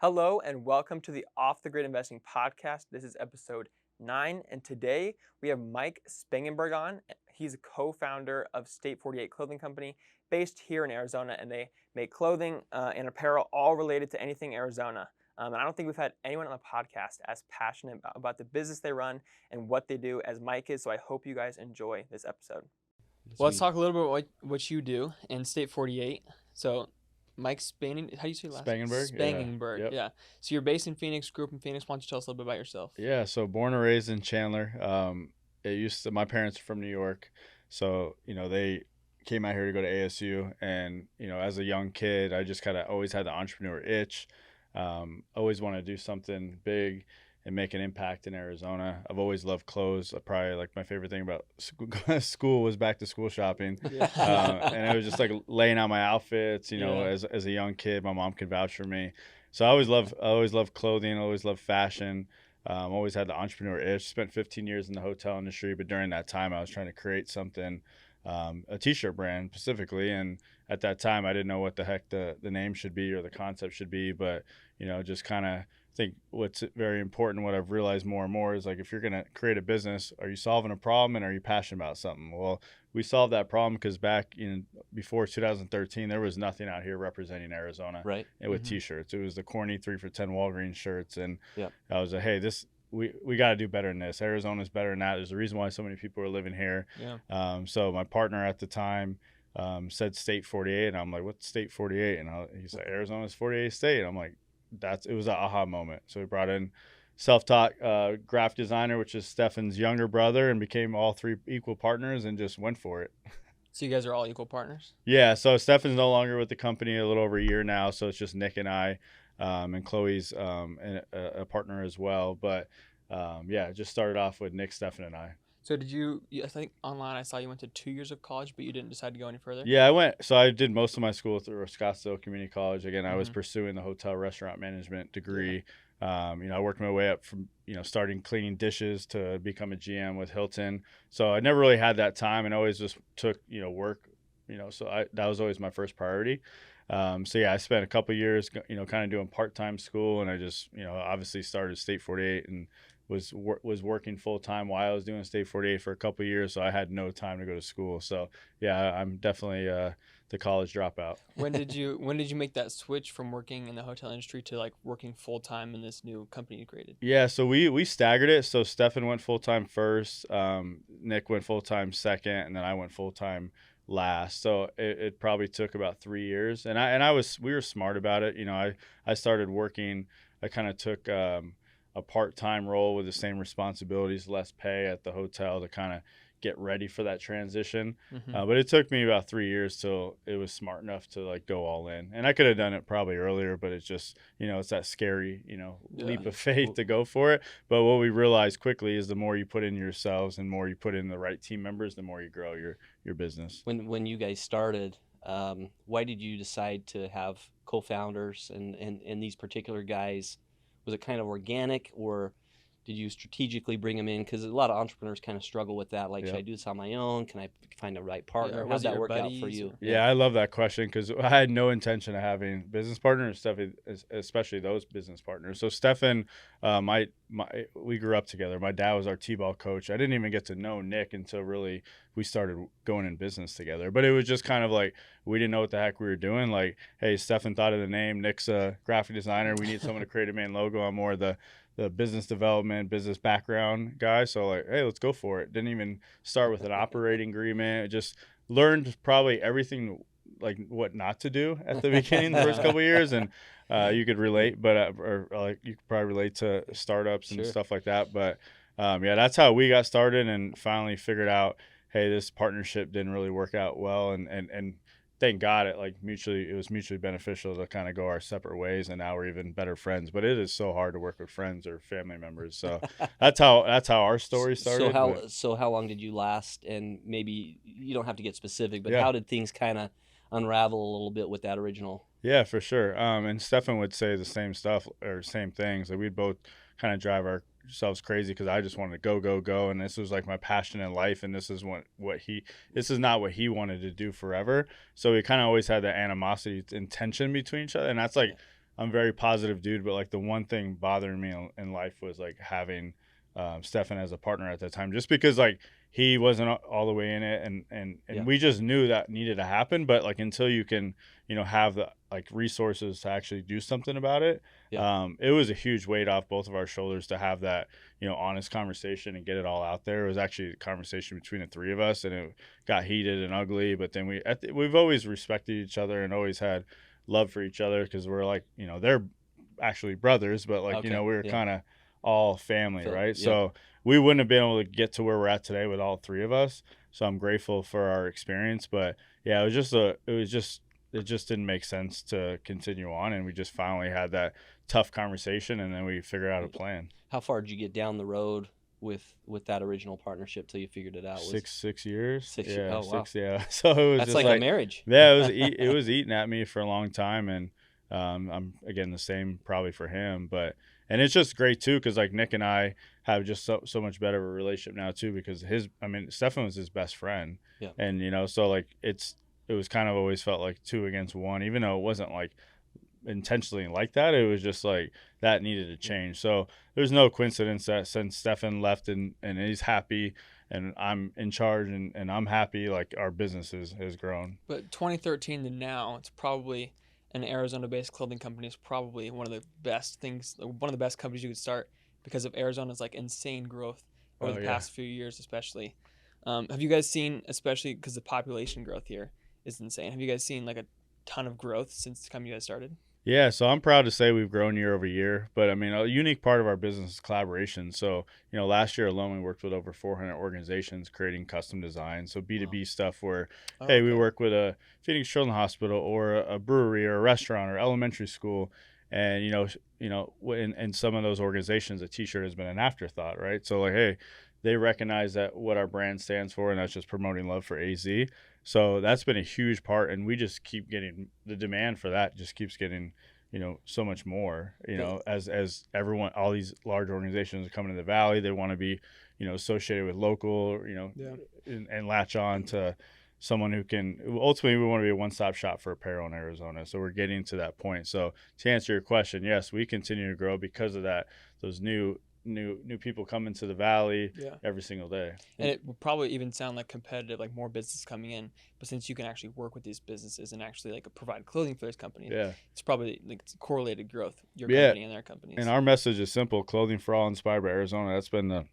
Hello and welcome to the Off the Grid Investing Podcast. This is episode 9, and today we have Mike Spangenberg on. He's a co-founder of State 48 Clothing Company based here in Arizona, and they make clothing and apparel all related to anything Arizona. And I don't think we've had anyone on the podcast as passionate about the business they run and what they do as Mike is, so I hope you guys enjoy this episode. Well, let's talk a little bit about what you do in State 48. So Mike Spangenberg, how do you say your last name? Spangenberg. Spangenberg, Yeah. Yep. yeah. So you're based in Phoenix, grew up in Phoenix. Why don't you tell us a little bit about yourself? Yeah, so born and raised in Chandler. My parents are from New York, so they came out here to go to ASU, and as a young kid, I just kind of always had the entrepreneur itch. Always want to do something big and make an impact in Arizona. I've always loved clothes. Probably like my favorite thing about school was back to school shopping. Yeah. And it was just like laying out my outfits, as a young kid. My mom could vouch for me. So I always loved clothing, always loved fashion. Always had the entrepreneur itch. Spent 15 years in the hotel industry, but during that time I was trying to create something, a t-shirt brand specifically. And at that time I didn't know what the heck the name should be or the concept should be, but just kind of think what's very important, what I've realized more and more is like, if you're going to create a business, are you solving a problem and are you passionate about something? Well, we solved that problem because back before 2013, there was nothing out here representing Arizona, right? With t-shirts. It was the corny 3 for $10 Walgreens shirts. And I was like, hey, we got to do better than this. Arizona's better than that. There's a reason why so many people are living here. Yeah. So my partner at the time said State 48, and I'm like, what's State 48? And he said, Arizona's 48th state. And I'm like, it was an aha moment. So we brought in self-taught graphic designer, which is Stefan's younger brother, and became all three equal partners and just went for it. So you guys are all equal partners? Yeah. So Stefan's no longer with the company, a little over a year now. So it's just Nick and I, and Chloe's a partner as well. But it just started off with Nick, Stefan, and I. So I think online I saw you went to 2 years of college, but you didn't decide to go any further? Yeah, I did most of my school through Scottsdale Community College. Again, I was pursuing the hotel restaurant management degree. I worked my way up from, starting cleaning dishes to become a GM with Hilton. So I never really had that time, and always just took, work, so that was always my first priority. I spent a couple years, kind of doing part-time school, and I just, obviously started State 48 and was working full-time while I was doing State 48 for a couple of years, so I had no time to go to school. So yeah, I'm definitely the college dropout. When did you make that switch from working in the hotel industry to like working full-time in this new company you created? Yeah, so we staggered it. So Stefan went full-time first, Nick went full-time second, and then I went full-time last. So it probably took about 3 years, and we were smart about it. I started working. I kind of took a part-time role with the same responsibilities, less pay at the hotel to kind of get ready for that transition. But it took me about 3 years till it was smart enough to like go all in. And I could have done it probably earlier, but it's just, it's that scary, leap of faith to go for it. But what we realized quickly is the more you put in yourselves and more you put in the right team members, the more you grow your business. When you guys started, why did you decide to have co-founders and these particular guys? Was it kind of organic, or did you strategically bring them in? Because a lot of entrepreneurs kind of struggle with that. Like, should I do this on my own? Can I find the right partner? How did that work out for you? Yeah, I love that question because I had no intention of having business partners, especially those business partners. So Stefan, we grew up together. My dad was our T-ball coach. I didn't even get to know Nick until really we started going in business together. But it was just kind of like we didn't know what the heck we were doing. Like, hey, Stefan thought of the name. Nick's a graphic designer. We need someone to create a main logo. I'm more the business development, business background guy. So like, hey, let's go for it. Didn't even start with an operating agreement. Just learned probably everything, like what not to do at the beginning, the first couple of years. And you could relate, but you could probably relate to startups and stuff like that. But that's how we got started and finally figured out, hey, this partnership didn't really work out well. And thank God it was mutually beneficial to kind of go our separate ways, and now we're even better friends. But it is so hard to work with friends or family members. So that's how our story started. So how long did you last? And maybe you don't have to get specific, but how did things kind of unravel a little bit with that original? Yeah, for sure. And Stefan would say the same stuff or same things. Like we'd both kind of drive ourselves crazy because I just wanted to go, and this was like my passion in life, and this is not what he wanted to do forever. So we kind of always had that animosity and tension between each other, and that's like I'm a very positive dude, but like the one thing bothering me in life was like having Stefan as a partner at that time, just because like he wasn't all the way in it, and we just knew that needed to happen. But like until you can, have the like resources to actually do something about it, it was a huge weight off both of our shoulders to have that, honest conversation and get it all out there. It was actually a conversation between the three of us, and it got heated and ugly. But then we've always respected each other and always had love for each other, because we're like, they're actually brothers, but like, we were kind of all family, right? So we wouldn't have been able to get to where we're at today with all three of us. So I'm grateful for our experience, but yeah, it just didn't make sense to continue on, and we just finally had that tough conversation, and then we figured out a plan. How far did you get down the road with that original partnership till you figured it out? Six years. 6 years. Oh, wow. Yeah. So it was that's just like a marriage. Yeah, it was eating at me for a long time, and I'm again the same probably for him, and it's just great too, because like Nick and I have just so much better of a relationship now too, because Stefan was his best friend, and so like it was kind of always felt like 2 against 1, even though it wasn't like intentionally like that. It was just like that needed to change. So there's no coincidence that since Stefan left and he's happy and I'm in charge and I'm happy, like our business has grown. But 2013 to now, it's probably an Arizona-based clothing company is probably one of the best companies you could start, because of Arizona's like insane growth over the past few years, especially. Have you guys seen, especially because the population growth here is insane, have you guys seen like a ton of growth since the time you guys started? Yeah, so I'm proud to say we've grown year over year, but a unique part of our business is collaboration. So, last year alone, we worked with over 400 organizations creating custom designs. So B2B stuff where, we work with a Phoenix Children's Hospital or a brewery or a restaurant or elementary school. And, in some of those organizations, a t-shirt has been an afterthought, right? So like, hey, they recognize that what our brand stands for, and that's just promoting love for AZ. So that's been a huge part, and we just keep getting the demand for that just keeps getting, so much more, as everyone, all these large organizations are coming to the Valley, they want to be, associated with local, and latch on to someone who can, ultimately we want to be a one-stop shop for apparel in Arizona. So we're getting to that point. So to answer your question, yes, we continue to grow because of that, those new people coming to the Valley every single day. And it will probably even sound like competitive, like more business coming in, but since you can actually work with these businesses and actually like provide clothing for those companies, it's probably like it's correlated growth, your company and their companies. And our message is simple: clothing for all, inspired by Arizona. That's been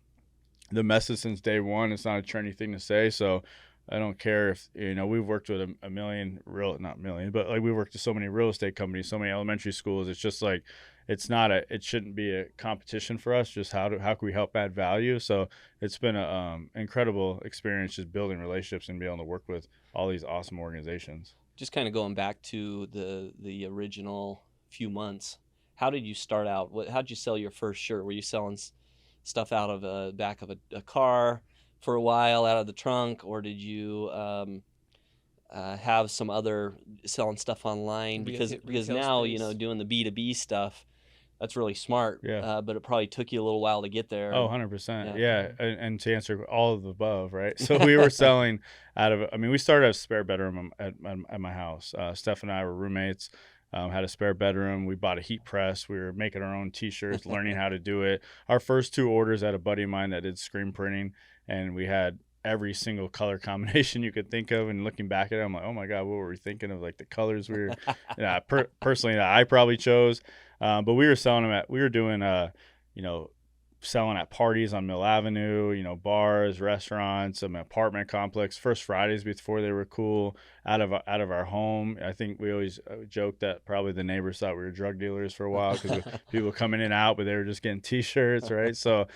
the message since day one. It's not a trendy thing to say, so I don't care if, we've worked with a million not million, but like we worked with so many real estate companies, so many elementary schools. It's just like, it shouldn't be a competition for us. Just how can we help add value? So it's been an incredible experience just building relationships and being able to work with all these awesome organizations. Just kind of going back to the original few months, how did you start out? How did you sell your first shirt? Were you selling stuff out of the back of a car for a while, out of the trunk, or did you have some other selling stuff online? Because now space. Doing the B2B stuff, that's really smart. But it probably took you a little while to get there. 100%. Yeah. And to answer all of the above, right? So we were selling we started a spare bedroom at my house. Steph and I were roommates. Had a spare bedroom. We bought a heat press. We were making our own t-shirts, learning how to do it. Our first 2 orders had a buddy of mine that did screen printing, and we had every single color combination you could think of. And looking back at it, I'm like, oh my God, what were we thinking of? Like the colors we were, personally that I probably chose. But we were selling them we were doing, selling at parties on Mill Avenue, bars, restaurants, some apartment complex, First Fridays before they were cool, out of our home. I think we always joked that probably the neighbors thought we were drug dealers for a while, because people coming in and out, but they were just getting t-shirts, right? So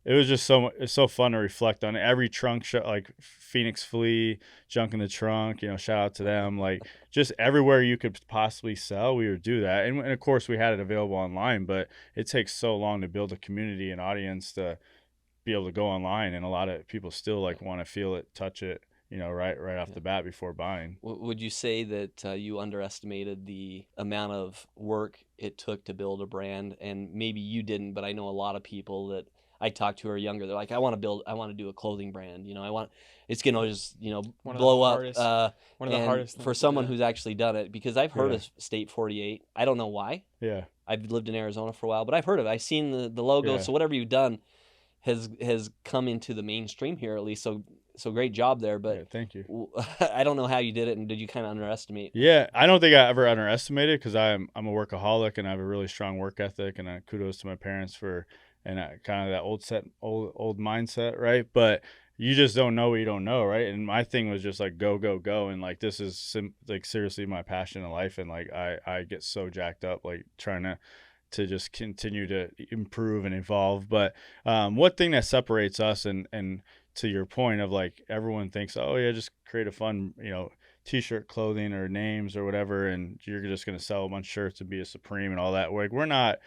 it was just it's so fun to reflect on every trunk shot, like Phoenix Flea, Junk in the Trunk, shout out to them. Like just everywhere you could possibly sell, we would do that. And of course we had it available online, but it takes so long to build a community and audience to be able to go online. And a lot of people still like want to feel it, touch it, right off the bat before buying. Would you say that you underestimated the amount of work it took to build a brand? And maybe you didn't, but I know a lot of people that I talk to are younger. They're like, I want to do a clothing brand. It's going to just, One of the blow up. hardest- One of the And hardest for things to someone do. who's actually done it, because I've heard Yeah. of State 48. I don't know why. Yeah. I've lived in Arizona for a while, but I've heard of it. I've seen the logo. Yeah. So whatever you've done has come into the mainstream here, at least. So great job there. Yeah, But thank you. I don't know how you did it, and did you kind of underestimate? Yeah, I don't think I ever underestimated, because I'm a workaholic and I have a really strong work ethic, and kudos to my parents for kind of that old mindset, right? But you just don't know what you don't know, right? And my thing was just like go, and like this is like seriously my passion in life, and like I get so jacked up like trying to just continue to improve and evolve. But one thing that separates us, and to your point of like everyone thinks, oh yeah, just create a fun t-shirt, clothing, or names or whatever, and you're just going to sell a bunch of shirts and be a Supreme and all that. Like we're not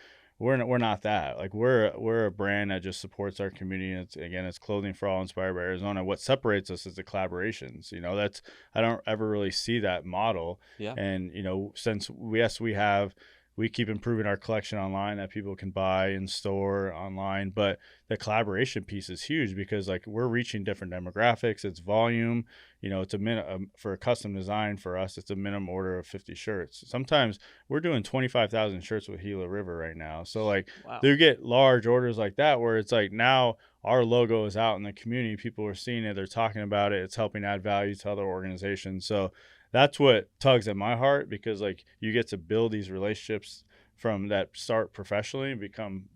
that. Like we're a brand that just supports our community. It's clothing for all, inspired by Arizona. What separates us is the collaborations. That's, I don't ever really see that model. Yeah. And since we keep improving our collection online that people can buy in store, online, but the collaboration piece is huge, because like we're reaching different demographics. It's volume, it's for a custom design for us, it's a minimum order of 50 shirts. Sometimes we're doing 25,000 shirts with Gila River right now. So like Wow. they get large orders like that, where it's like now our logo is out in the community. People are seeing it. They're talking about it. It's helping add value to other organizations. So that's what tugs at my heart, because like you get to build these relationships from that start professionally and become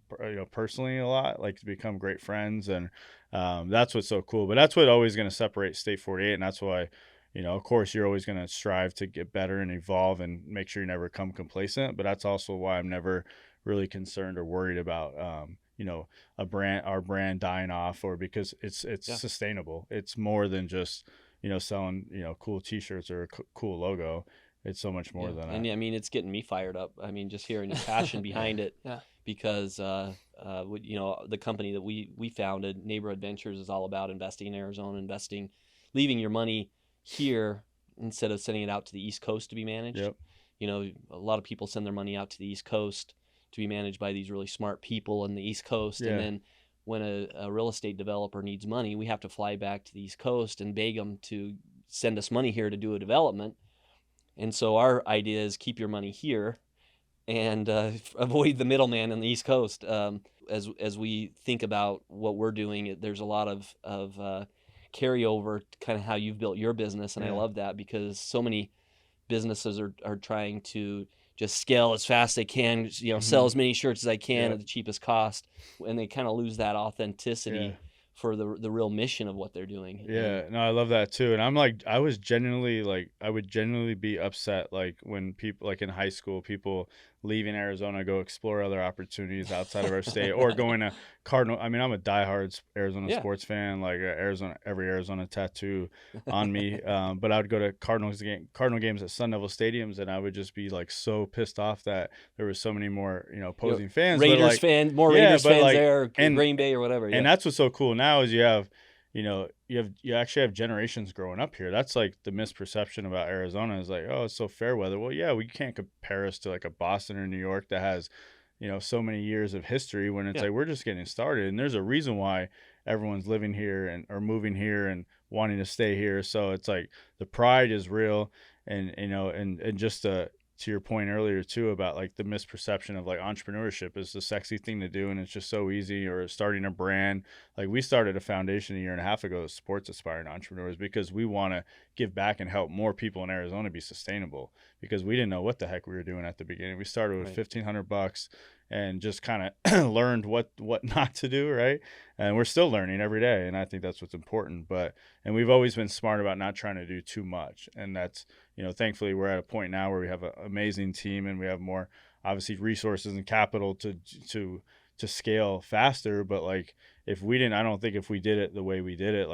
personally a lot, like to become great friends. And that's what's so cool. But that's what always going to separate State 48. And that's why, of course, you're always going to strive to get better and evolve and make sure you never become complacent. But that's also why I'm never really concerned or worried about our brand dying off, or because it's sustainable. It's more than just selling cool t-shirts or a cool logo. It's so much more than that. And I mean, it's getting me fired up. I mean, just hearing your passion behind it. Yeah. Because the company that we founded, Neighborhood Ventures, is all about investing in Arizona, leaving your money here instead of sending it out to the East Coast to be managed. Yep. A lot of people send their money out to the East Coast to be managed by these really smart people in the East Coast. Yeah. And then when a real estate developer needs money, we have to fly back to the East Coast and beg them to send us money here to do a development. And so our idea is keep your money here and avoid the middleman on the East Coast. As we think about what we're doing, there's a lot of carryover, kind of how you've built your business. And I love that, because so many businesses are trying to just scale as fast as they can, sell as many shirts as I can at the cheapest cost. And they kind of lose that authenticity for the real mission of what they're doing. Yeah, no, I love that too. And I'm like, I would genuinely be upset, like when people, like in high school, people leaving Arizona, go explore other opportunities outside of our state, or going to Cardinal. I mean, I'm a diehard Arizona sports fan, like every Arizona tattoo on me. But I would go to Cardinal games at Sun Devil stadiums, and I would just be like so pissed off that there was so many more, opposing fans. Raiders fans there, and Green Bay or whatever. And that's what's so cool now is you actually have generations growing up here. That's like the misperception about Arizona is like, oh, it's so fair weather. Well, yeah, we can't compare us to like a Boston or New York that has, so many years of history, when it's like we're just getting started. And there's a reason why everyone's living here or moving here and wanting to stay here. So it's like the pride is real, and just to your point earlier too about like the misperception of like entrepreneurship is the sexy thing to do and it's just so easy, or starting a brand. Like we started a foundation a year and a half ago that supports aspiring entrepreneurs, because we want to give back and help more people in Arizona be sustainable, because we didn't know what the heck we were doing at the beginning. We started with $1,500 and just kind of learned what not to do, right? And we're still learning every day, and I think that's what's important. And we've always been smart about not trying to do too much, and that's, thankfully we're at a point now where we have an amazing team and we have more obviously resources and capital to scale faster. But like I don't think if we did it the way we did it,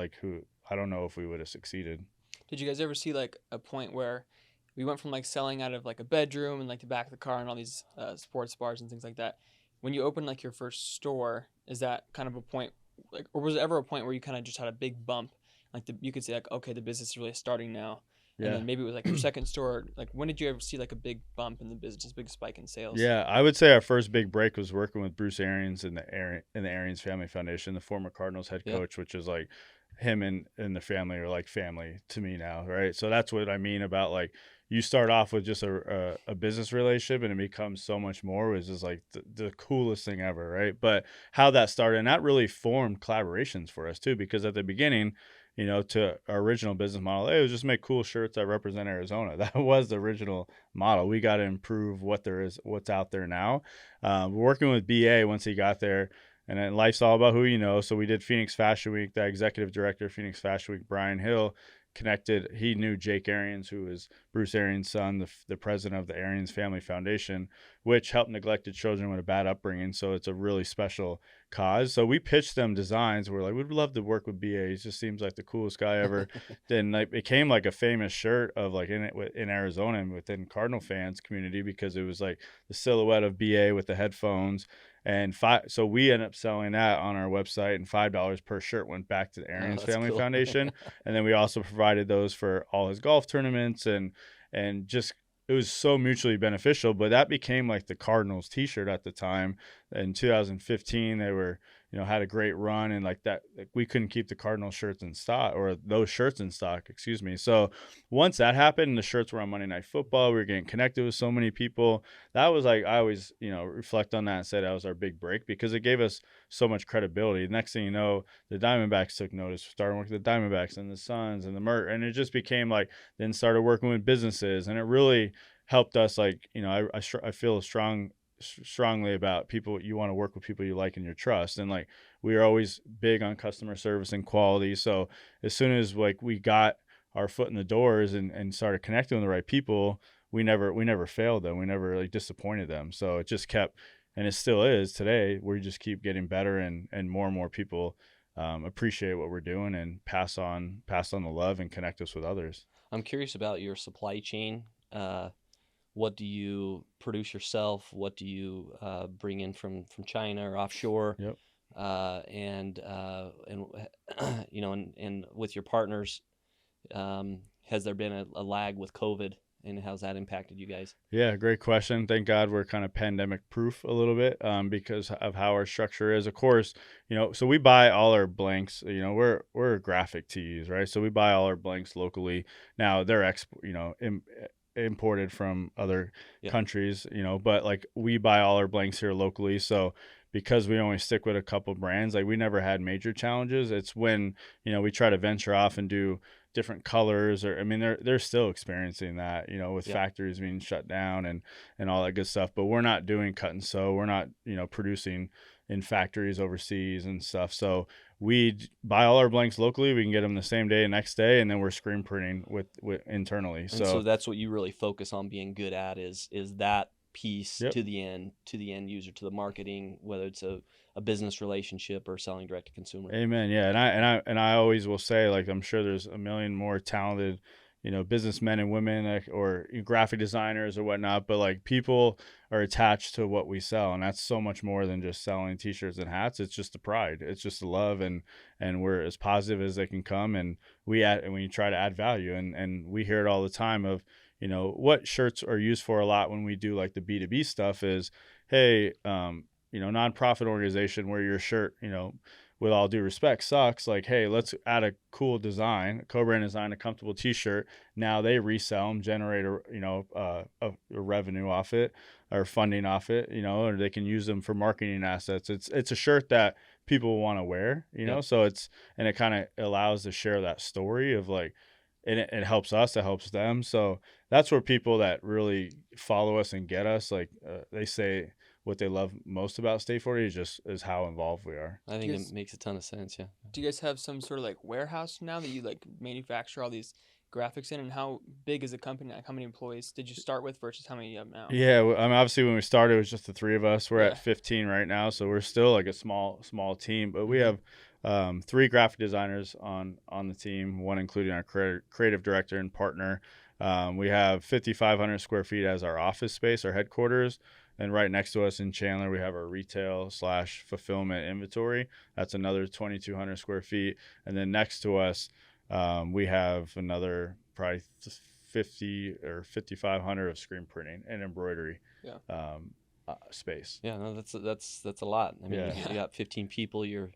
I don't know if we would have succeeded. Did you guys ever see like a point where we went from like selling out of like a bedroom and like the back of the car and all these sports bars and things like that? When you opened like your first store, is that kind of a point, like, or was it ever a point where you kind of just had a big bump, like you could say like, okay, the business is really starting now? and then maybe it was like your second store. Like, when did you ever see like a big bump in the business, big spike in sales? Yeah, I would say our first big break was working with Bruce Arians in the Arians Family Foundation, the former Cardinals head coach, which is like him and the family are like family to me now, right? So that's what I mean about like you start off with just a business relationship and it becomes so much more, which is like the coolest thing ever, right? But how that started, and that really formed collaborations for us too, because at the beginning, to our original business model, it was just make cool shirts that represent Arizona. That was the original model. We got to improve what's out there now. We're working with BA once he got there, and then life's all about who you know. So we did Phoenix Fashion Week. The executive director of Phoenix Fashion Week, Brian Hill, connected. He knew Jake Arians, who is Bruce Arians' son, the president of the Arians Family Foundation, which helped neglected children with a bad upbringing. So it's a really special cause. So we pitched them designs. We're like, we'd love to work with BA. He just seems like the coolest guy ever. Then like became like a famous shirt of like in Arizona and within Cardinal fans community, because it was like the silhouette of BA with the headphones. And so we ended up selling that on our website, and $5 per shirt went back to the Arians Family Foundation. And then we also provided those for all his golf tournaments, and just it was so mutually beneficial. But that became like the Cardinals t-shirt at the time. In 2015, they were, had a great run, and like that, like we couldn't keep the Cardinal shirts in stock, or those shirts in stock, excuse me. So once that happened, the shirts were on Monday Night Football. We were getting connected with so many people. That was like, I always, reflect on that and say that was our big break, because it gave us so much credibility. Next thing you know, the Diamondbacks took notice, started working with the Diamondbacks and the Suns and the and it just became like, then started working with businesses, and it really helped us. Like, I feel strongly about people. You want to work with people you like and you trust, and like we are always big on customer service and quality. So as soon as like we got our foot in the doors and started connecting with the right people, we never failed them. We never like disappointed them. So it just kept, and it still is today. We just keep getting better, and more people appreciate what we're doing and pass on the love and connect us with others. I'm curious about your supply chain. What do you produce yourself? What do you bring in from China or offshore? Yep. And with your partners, has there been a lag with COVID, and how's that impacted you guys? Yeah, great question. Thank God we're kind of pandemic proof a little bit, because of how our structure is. Of course, so we buy all our blanks. We're graphic tees, right? So we buy all our blanks locally. Now they're imported from other countries, but like we buy all our blanks here locally. So because we only stick with a couple brands, like we never had major challenges. It's when, we try to venture off and do different colors, or, I mean, they're still experiencing that, with factories being shut down and all that good stuff, but we're not doing cut and sew. We're not, producing in factories overseas and stuff. So we buy all our blanks locally. We can get them the same day and next day, and then we're screen printing with internally. So that's what you really focus on being good at is that piece to the end user, to the marketing, whether it's a business relationship or selling direct to consumer. Amen. Yeah, and I always will say, like, I'm sure there's a million more talented, businessmen and women, or graphic designers or whatnot, but like people are attached to what we sell, and that's so much more than just selling t-shirts and hats. It's just the pride, it's just the love, and we're as positive as they can come, and we try to add value, and we hear it all the time of, what shirts are used for a lot when we do like the B2B stuff is, hey, nonprofit organization where your shirt, with all due respect, sucks. Like, hey, let's add a cool design, a co-brand design, a comfortable t-shirt. Now they resell them, generate a revenue off it, or funding off it, or they can use them for marketing assets. It's a shirt that people want to wear, so it kind of allows to share that story of like, and it helps us, it helps them. So that's where people that really follow us and get us, like they say what they love most about State 40 is how involved we are. I think it makes a ton of sense. Yeah. Do you guys have some sort of like warehouse now that you like manufacture all these graphics in, and how big is the company? Like, how many employees did you start with versus how many you have now? Yeah, I mean, obviously when we started, it was just the three of us. We're at 15 right now, so we're still like a small team. But we have 3 graphic designers on the team, one including our creative director and partner. We have 5,500 square feet as our office space, our headquarters. And right next to us in Chandler, we have our retail/fulfillment inventory. That's another 2,200 square feet. And then next to us, we have another probably 50 or 5,500 of screen printing and embroidery. Yeah. Space. Yeah, no, that's a lot. I mean, Yeah. you got 15 people you're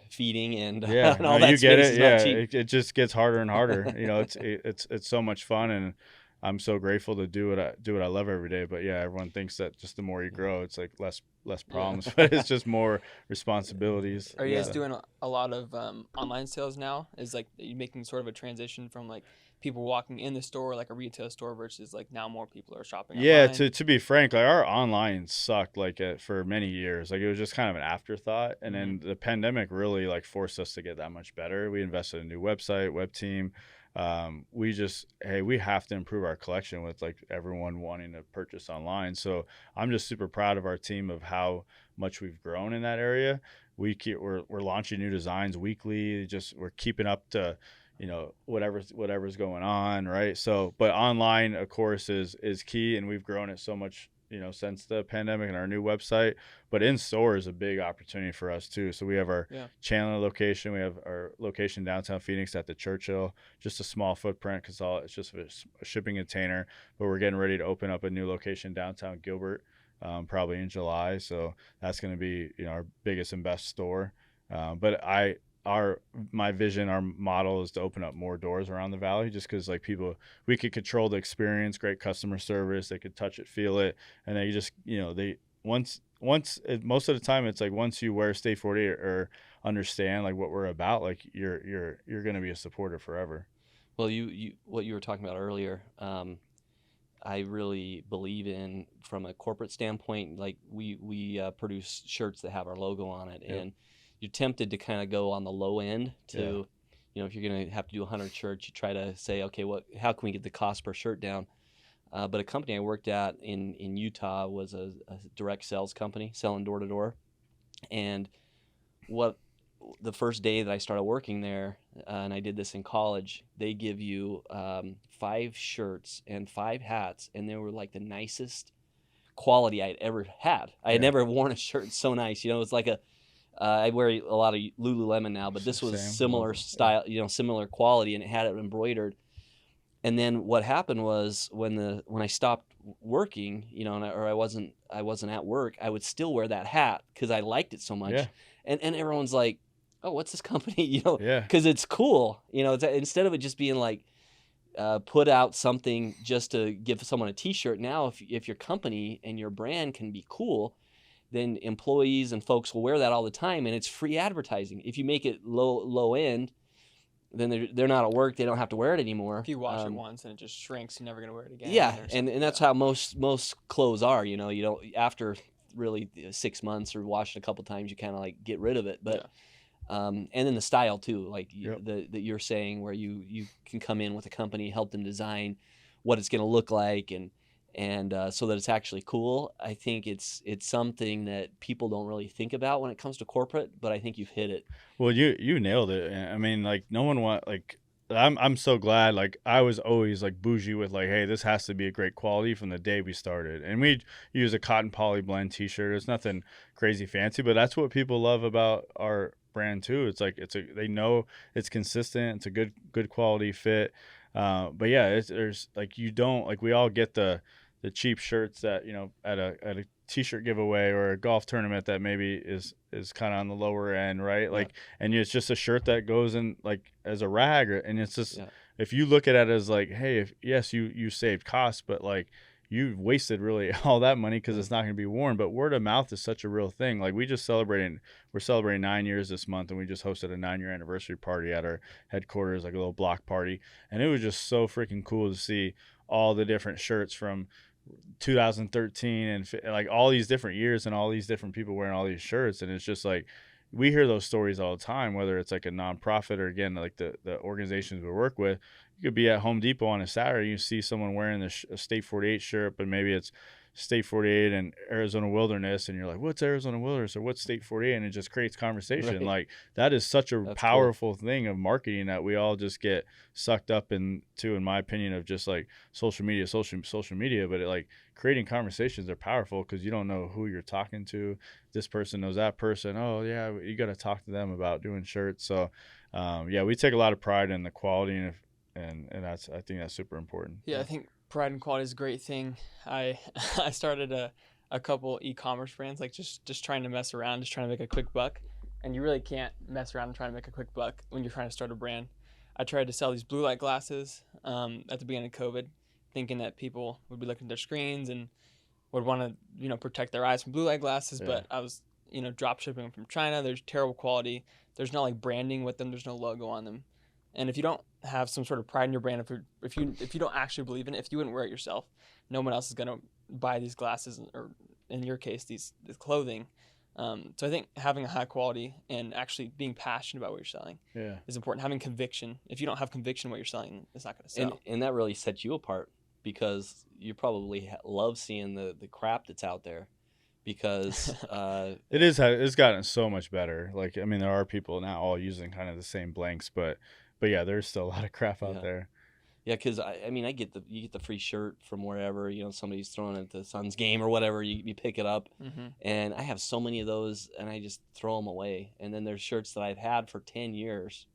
feeding, and Yeah, and all no, that you get space it. is Yeah, not cheap. it just gets harder and harder. It's so much fun, and I'm so grateful to do what I love every day. But yeah, everyone thinks that just the more you grow, it's like less problems, but it's just more responsibilities. Are you guys Yeah. doing a lot of online sales now? Is like you making sort of a transition from like people walking in the store like a retail store versus like now more people are shopping Yeah, online? to be frank, like our online sucked for many years. Like it was just kind of an afterthought, and Mm-hmm. then the pandemic really like forced us to get that much better. We invested in a new website, web team. We have to improve our collection with like everyone wanting to purchase online. So I'm just super proud of our team of how much we've grown in that area. We're launching new designs weekly. Just we're keeping up to whatever's going on, right? So but online of course is key, and we've grown it so much since the pandemic and our new website. But in store is a big opportunity for us too. So we have our Chandler location, we have our location downtown Phoenix at the Churchill, just a small footprint because it's just a shipping container. But we're getting ready to open up a new location downtown Gilbert, probably in July. So that's going to be our biggest and best store. But my vision, our model is to open up more doors around the valley, just because like we could control the experience, great customer service, they could touch it, feel it, and they just most of the time it's like once you wear State 48 or understand like what we're about, like you're gonna be a supporter forever. Well, you what you were talking about earlier, I really believe in from a corporate standpoint. Like we produce shirts that have our logo on it, and you're tempted to kind of go on the low end to, if you're going to have to do 100 shirts, you try to say, okay, how can we get the cost per shirt down? But a company I worked at in Utah was a direct sales company selling door to door. And the first day that I started working there, and I did this in college, they give you 5 shirts and 5 hats, and they were like the nicest quality I'd ever had. I had never worn a shirt so nice. It's like I wear a lot of Lululemon now, but this was similar style, similar quality, and it had it embroidered. And then what happened was when I stopped working, or I wasn't at work, I would still wear that hat because I liked it so much. Yeah. And everyone's like, "Oh, what's this company?" Yeah. Because it's cool. Instead of it just being like put out something just to give someone a T-shirt. Now, if your company and your brand can be cool, then employees and folks will wear that all the time, and it's free advertising. If you make it low end, then they're not at work, they don't have to wear it anymore. If you wash it once and it just shrinks, you're never gonna wear it again. Yeah, and that's how most clothes are. You don't, after really 6 months or wash it a couple times, you kind of like get rid of it. But and then the style too, like that you're saying, where you can come in with a company, help them design what it's going to look like, and so that it's actually cool. I think it's something that people don't really think about when it comes to corporate, but I think you've hit it. Well, you nailed it. I mean, like no one I'm so glad. Like I was always like bougie with like, hey, this has to be a great quality from the day we started. And we use a cotton poly blend T-shirt. It's nothing crazy fancy, but that's what people love about our brand too. It's like they know it's consistent. It's a good quality fit. But yeah, there's like you don't like we all get the cheap shirts that at a T-shirt giveaway or a golf tournament that maybe is kind of on the lower end, right? Like, and it's just a shirt that goes in like as a rag, and it's just if you look at it as like, hey, yes, you saved costs, but like you wasted really all that money because it's not going to be worn. But word of mouth is such a real thing. Like we're celebrating 9 years this month, and we just hosted a 9-year anniversary party at our headquarters, like a little block party, and it was just so freaking cool to see all the different shirts from 2013 and like all these different years and all these different people wearing all these shirts. And it's just like we hear those stories all the time, whether it's like a nonprofit or again like the organizations we work with. You could be at Home Depot on a Saturday, you see someone wearing a State 48 shirt, but maybe it's State 48 and Arizona Wilderness, and you're like, what's Arizona Wilderness or what's State 48? And it just creates conversation. Right. Like that is such a powerful thing of marketing that we all just get sucked up into, in my opinion, of just like social media. But like creating conversations are powerful because you don't know who you're talking to. This person knows that person. Oh yeah, you got to talk to them about doing shirts. So we take a lot of pride in the quality, and I think that's super important. Yeah, I think pride and quality is a great thing. I I started a couple e-commerce brands, like just trying to mess around, just trying to make a quick buck. And you really can't mess around and try to make a quick buck when you're trying to start a brand. I tried to sell these blue light glasses at the beginning of COVID, thinking that people would be looking at their screens and would want to, protect their eyes from blue light glasses. Yeah. But I was, drop shipping them from China. There's terrible quality. There's no like branding with them. There's no logo on them. And if you don't have some sort of pride in your brand, if you don't actually believe in it, if you wouldn't wear it yourself, no one else is gonna buy these glasses, or in your case, this clothing. So I think having a high quality and actually being passionate about what you're selling is important. Having conviction. If you don't have conviction in what you're selling, it's not gonna sell. And that really sets you apart, because you probably love seeing the crap that's out there, because it's gotten so much better. Like, I mean, there are people now all using kind of the same blanks, but yeah, there's still a lot of crap out there. Yeah, because I get you get the free shirt from wherever, somebody's throwing it at the Suns game or whatever, you pick it up, and I have so many of those, and I just throw them away. And then there's shirts that I've had for 10 years,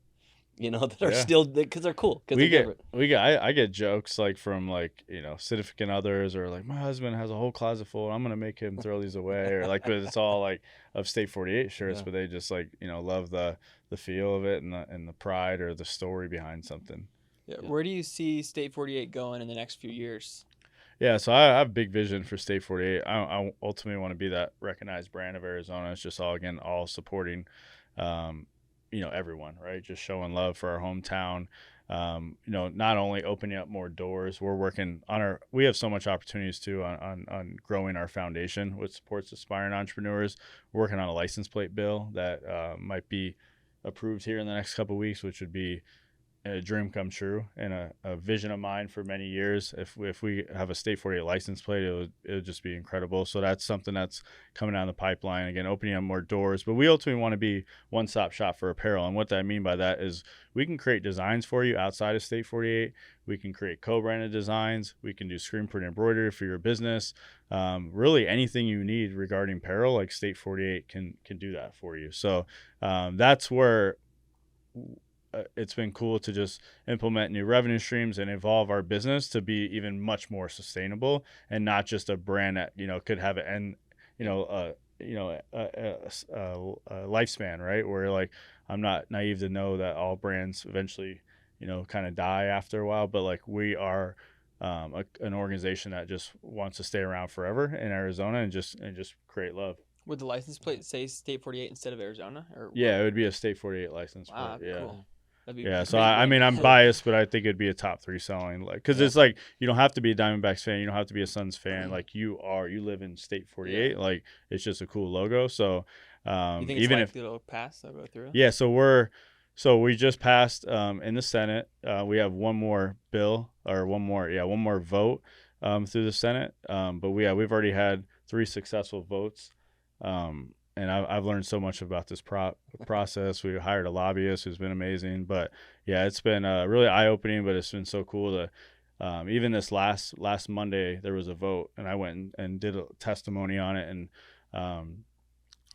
that are still, because they're cool. I get jokes like from significant others, or like, my husband has a whole closet full, I'm gonna make him throw these away, or like, but it's all like of State 48 shirts, but they just love the feel of it and the pride or the story behind something. Yeah. Where do you see State 48 going in the next few years? Yeah, so I have a big vision for State 48. I ultimately want to be that recognized brand of Arizona. It's just all supporting, everyone, right? Just showing love for our hometown. Not only opening up more doors, we're working on we have so much opportunities too on growing our foundation, which supports aspiring entrepreneurs. We're working on a license plate bill that might be approved here in the next couple of weeks, which would be a dream come true and a vision of mine for many years. If we have a State 48 license plate, it would just be incredible. So that's something that's coming down the pipeline, again, opening up more doors. But we ultimately want to be one-stop shop for apparel. And what I mean by that is we can create designs for you outside of State 48. We can create co-branded designs. We can do screen print embroidery for your business. Really anything you need regarding apparel, like State 48 can do that for you. So that's where it's been cool to just implement new revenue streams and evolve our business to be even much more sustainable, and not just a brand that could have a lifespan, right? Where like, I'm not naive to know that all brands eventually kind of die after a while, but like, we are an organization that just wants to stay around forever in Arizona and just create love. Would the license plate say State 48 instead of Arizona? Yeah, it would be a State 48 license plate. Wow, Yeah. cool. So I mean, I'm biased, but I think it'd be a top 3 selling, like, because it's like, you don't have to be a Diamondbacks fan, you don't have to be a Suns fan, like, you live in State 48, like, it's just a cool logo. So you think even it's likely it'll pass, they'll go through? Yeah, so we just passed in the Senate. We have one more bill, or one more vote through the Senate. But we've already had 3 successful votes. And I've learned so much about this process. We hired a lobbyist who's been amazing. But yeah, it's been really eye-opening, but it's been so cool to even this last Monday, there was a vote, and I went and did a testimony on it. And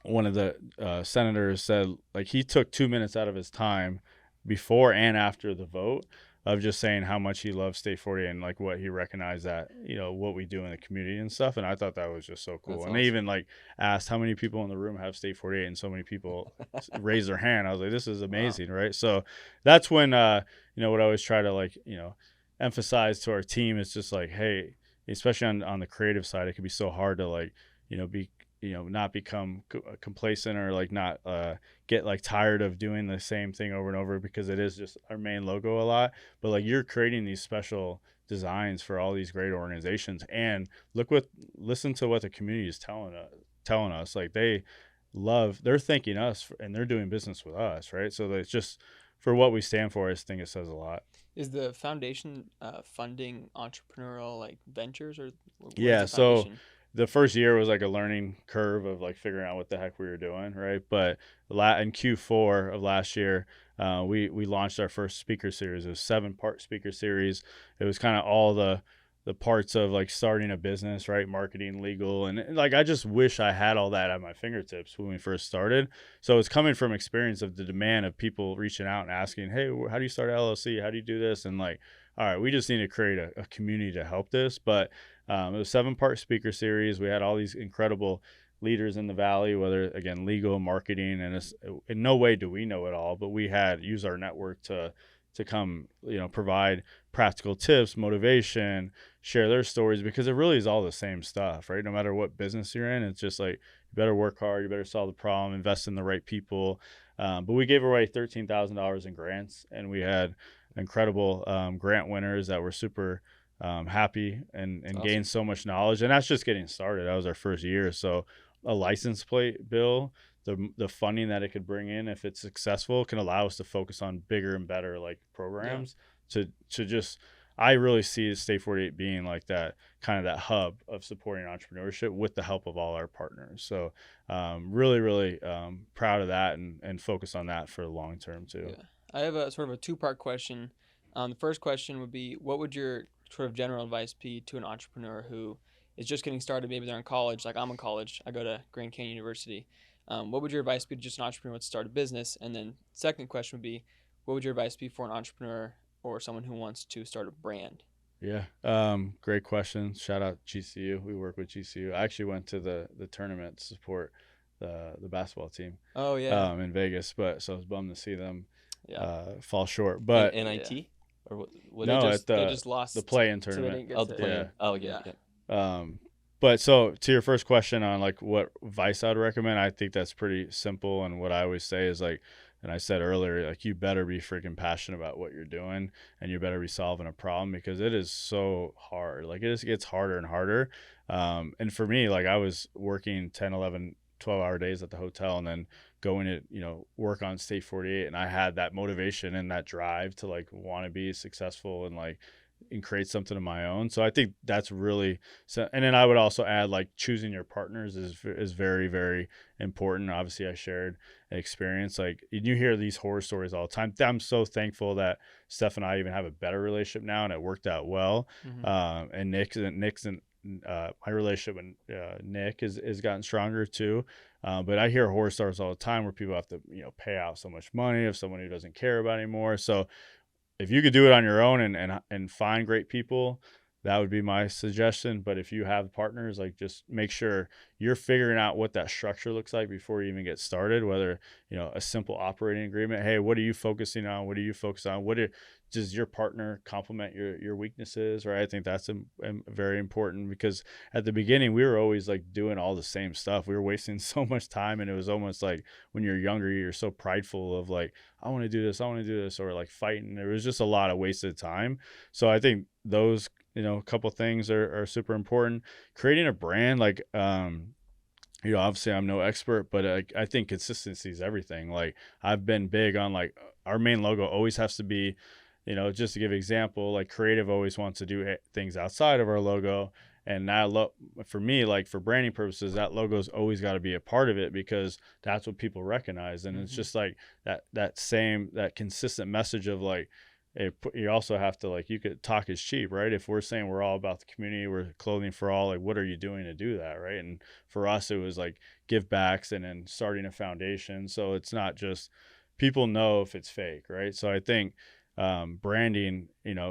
one of the senators said, like, he took 2 minutes out of his time before and after the vote of just saying how much he loves State 48 and like what he recognized that, what we do in the community and stuff. And I thought that was just so cool. That's and awesome. They even like asked how many people in the room have State 48, and so many people raised their hand. I was like, this is amazing. Wow. Right. So that's when, what I always try to emphasize to our team is just like, hey, especially on the creative side, it can be so hard to be, not become complacent, or like not get like tired of doing the same thing over and over, because it is just our main logo a lot. But like, you're creating these special designs for all these great organizations, and listen to what the community is telling us. Like, they're thanking us and they're doing business with us, right? So it's just, for what we stand for, I just think it says a lot. Is the foundation funding entrepreneurial ventures, or yeah? So the first year was like a learning curve of like figuring out what the heck we were doing, right? But in Q4 of last year, we launched our first speaker series. It was a 7-part speaker series. It was kind of all the parts of like starting a business, right? Marketing, legal, and like I just wish I had all that at my fingertips when we first started. So it's coming from experience of the demand of people reaching out and asking, hey, how do you start an LLC? How do you do this? And like, all right, we just need to create a community to help this. But it was a 7-part speaker series. We had all these incredible leaders in the valley, whether again legal, marketing, and it's, in no way do we know it all, but we had used our network to come, provide practical tips, motivation, share their stories, because it really is all the same stuff, right? No matter what business you're in, it's just like you better work hard, you better solve the problem, invest in the right people. But we gave away $13,000 in grants, and we had incredible grant winners that were super happy and Awesome. gained so much knowledge. And that's just getting started. That was our first year. So a license plate bill, the funding that it could bring in if it's successful can allow us to focus on bigger and better like programs to just, I really see State 48 being like that kind of that hub of supporting entrepreneurship with the help of all our partners. So really proud of that and focus on that for the long term too. Yeah. I have a sort of a 2-part question. The first question would be, what would your sort of general advice be to an entrepreneur who is just getting started? Maybe they're in college, like I'm in college. I go to Grand Canyon University. What would your advice be to just an entrepreneur to start a business? And then second question would be, what would your advice be for an entrepreneur or someone who wants to start a brand? Yeah. Great question. Shout out GCU. We work with GCU. I actually went to the tournament to support the basketball team. Oh yeah. In Vegas, but so I was bummed to see them fall short. But But NIT or what? no, they just lost the play-in so they tournament. didn't get Oh, the to- play. Oh, yeah. But so to your first question on like what advice I'd recommend, I think that's pretty simple. And what I always say is like, and I said earlier, like you better be freaking passionate about what you're doing, and you better be solving a problem, because it is so hard. Like it just gets harder and harder. And for me, like I was working 10, 11, 12-hour days at the hotel, and then going to, work on State 48. And I had that motivation and that drive to like want to be successful and create something of my own. So I think that's really so. And then I would also add like choosing your partners is very, very important. Obviously I shared an experience, like you hear these horror stories all the time. I'm so thankful that Steph and I even have a better relationship now, and it worked out well. Mm-hmm. And Nick's and my relationship with Nick has gotten stronger too. But I hear horror stories all the time where people have to, pay out so much money of someone who doesn't care about anymore. So if you could do it on your own and find great people, that would be my suggestion. But if you have partners, like just make sure you're figuring out what that structure looks like before you even get started, whether, a simple operating agreement. Hey, what are you focusing on? What are you focused on? Does your partner complement your weaknesses? Right. I think that's very important, because at the beginning we were always like doing all the same stuff. We were wasting so much time, and it was almost like when you're younger, you're so prideful of like, I want to do this, or like fighting. There was just a lot of wasted time. So I think those, a couple things are super important. Creating a brand, like, obviously I'm no expert, but I think consistency is everything. Like I've been big on like our main logo always has to be, just to give an example, like creative always wants to do things outside of our logo. And that for me, like for branding purposes, that logo's always got to be a part of it, because that's what people recognize. And it's just like that consistent message of like, you also have to like, you could talk is cheap, right? If we're saying we're all about the community, we're clothing for all, like what are you doing to do that, right? And for us, it was like give backs and then starting a foundation. So it's not just people know if it's fake, right? So I think branding,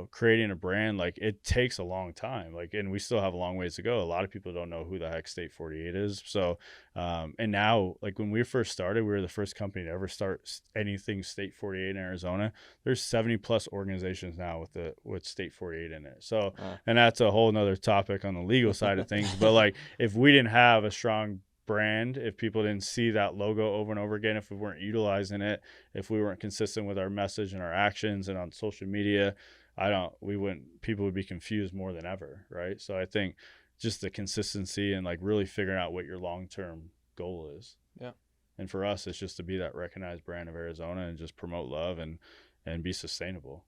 creating a brand, like it takes a long time, like, and we still have a long ways to go. A lot of people don't know who the heck State 48 is. So, and now, like when we first started, we were the first company to ever start anything State 48 in Arizona. There's 70 plus organizations now with State 48 in it. So, and that's a whole nother topic on the legal side of things. But like, if we didn't have a strong brand, if people didn't see that logo over and over again, if we weren't utilizing it, if we weren't consistent with our message and our actions and on social media, people would be confused more than ever, right? So I think just the consistency and like really figuring out what your long-term goal is. Yeah. And for us, it's just to be that recognized brand of Arizona and just promote love and be sustainable.